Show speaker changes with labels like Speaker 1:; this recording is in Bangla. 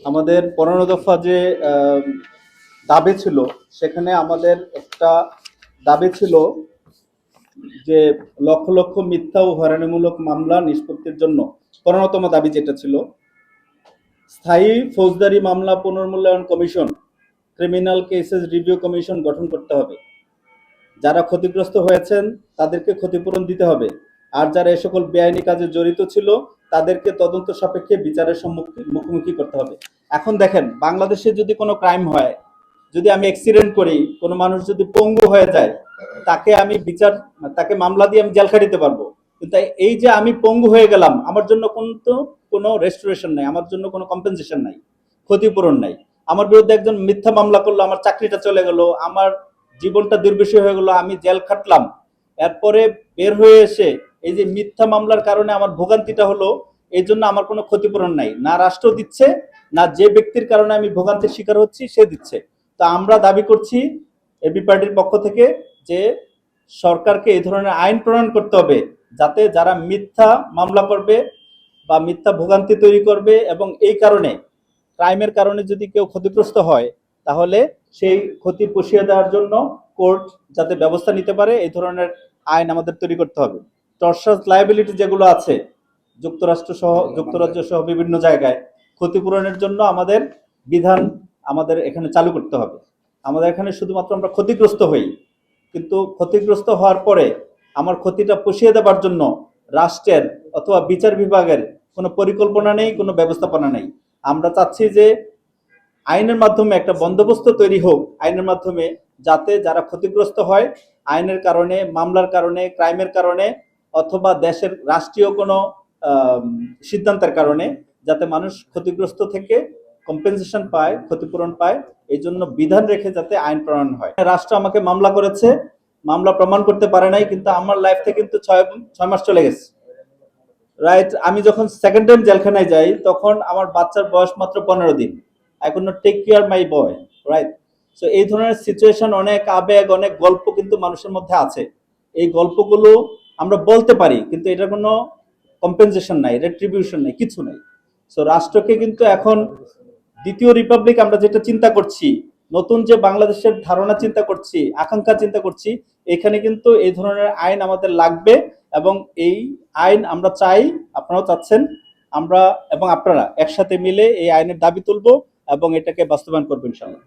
Speaker 1: আমাদের 15 দফা যে দাবি ছিল, সেখানে আমাদের একটা দাবি ছিল যে লক্ষ লক্ষ মিথ্যা ও হয়রানিমূলক মামলা নিষ্পত্তির জন্য 15তম দাবি যেটা ছিল, স্থায়ী ফৌজদারি মামলা পুনর্মূল্যায়ন কমিশন, ক্রিমিনাল কেসেস রিভিউ কমিশন গঠন করতে হবে। যারা ক্ষতিগ্রস্ত হয়েছেন তাদেরকে ক্ষতিপূরণ দিতে হবে, আর যারা এ সকল বেআইনি কাজে জড়িত ছিল তাদেরকে তদন্ত সাপেক্ষে বিচারের মুখোমুখি করতে হবে। এখন দেখেন, বাংলাদেশে যদি কোনো ক্রাইম হয়, যদি আমি অ্যাক্সিডেন্ট করি, কোনো মানুষ যদি পঙ্গু হয়ে যায়, তাকে মামলা দিয়ে আমি জেল খাটিতে পারবো। কিন্তু এই যে আমি পঙ্গু হয়ে গেলাম, আমার জন্য কোনো রেস্টোরেশন নাই, আমার জন্য কোনো কম্পেনসেশন নাই, ক্ষতিপূরণ নাই। আমার বিরুদ্ধে একজন মিথ্যা মামলা করলো, আমার চাকরিটা চলে গেল, আমার জীবনটা দুর্বিষহ হয়ে গেলো, আমি জেল খাটলাম, এরপরে বের হয়ে এসে এই যে মিথ্যা মামলার কারণে আমার ভোগান্তিটা হলো, এই জন্য আমার কোনো ক্ষতিপূরণ নাই, না রাষ্ট্র দিচ্ছে, না যে ব্যক্তির কারণে আমি ভোগান্তির শিকার হচ্ছি সে দিচ্ছে। তো আমরা দাবি করছি এবি পার্টির পক্ষ থেকে যে সরকারকে এই ধরনের আইন প্রণয়ন করতে হবে, যাতে যারা মিথ্যা মামলা করবে বা মিথ্যা ভোগান্তি তৈরি করবে এবং এই কারণে ক্রাইমের কারণে যদি কেউ ক্ষতিগ্রস্ত হয়, তাহলে সেই ক্ষতি পুষিয়ে দেওয়ার জন্য কোর্ট যাতে ব্যবস্থা নিতে পারে, এই ধরনের আইন আমাদের তৈরি করতে হবে। টর্চাস লায়াবিলিটি যেগুলো আছে যুক্তরাজ্য সহ বিভিন্ন জায়গায়, ক্ষতিপূরণের জন্য আমাদের বিধান আমাদের এখানে চালু করতে হবে। আমাদের এখানে শুধুমাত্র আমরা ক্ষতিগ্রস্ত হই, কিন্তু ক্ষতিগ্রস্ত হওয়ার পরে আমার ক্ষতিটা পুষিয়ে দেওয়ার জন্য রাষ্ট্রের অথবা বিচার বিভাগের কোনো পরিকল্পনা নেই, কোনো ব্যবস্থাপনা নেই। আমরা চাচ্ছি যে আইনের মাধ্যমে একটা বন্দোবস্ত তৈরি হোক, আইনের মাধ্যমে, যাতে যারা ক্ষতিগ্রস্ত হয় আইনের কারণে, মামলার কারণে, ক্রাইমের কারণে, অথবা দেশের রাষ্ট্রীয় কোনো সিদ্ধান্তের কারণে, যাতে মানুষ ক্ষতিগ্রস্ত থেকে কম্পেনসেশন পায়, ক্ষতিপূরণ পায়, এই জন্য বিধান রেখে যাতে আইন প্রণয়ন হয়। রাষ্ট্র আমাকে মামলা করেছে, মামলা প্রমাণ করতে পারে নাই, কিন্তু আমার লাইফ থেকে কিন্তু 6 মাস চলে গেছে, রাইট। আমি যখন সেকেন্ড টাইম জেলখানায় যাই, তখন আমার বাচ্চার বয়স মাত্র 15 দিন। I could not take care my boy, right. So এই ধরনের সিচুয়েশন, অনেক আবেগ, অনেক গল্প কিন্তু মানুষের মধ্যে আছে। এই গল্পগুলো আমরা বলতে পারি, কিন্তু এটা কোনো কম্পেনসেশন নাই, রেট্রিবিউশন নাই, কিছু নাই। সো রাষ্ট্রকে কিন্তু এখন দ্বিতীয় রিপাবলিক আমরা যেটা চিন্তা করছি, নতুন যে বাংলাদেশের ধারণা চিন্তা করছি, আকাঙ্ক্ষা চিন্তা করছি, এখানে কিন্তু এই ধরনের আইন আমাদের লাগবে। এবং এই আইন আমরা চাই, আপনারাও চাচ্ছেন, আমরা এবং আপনারা একসাথে মিলে এই আইনের দাবি তুলবো এবং এটাকে বাস্তবায়ন করবো ইনশাআল্লাহ।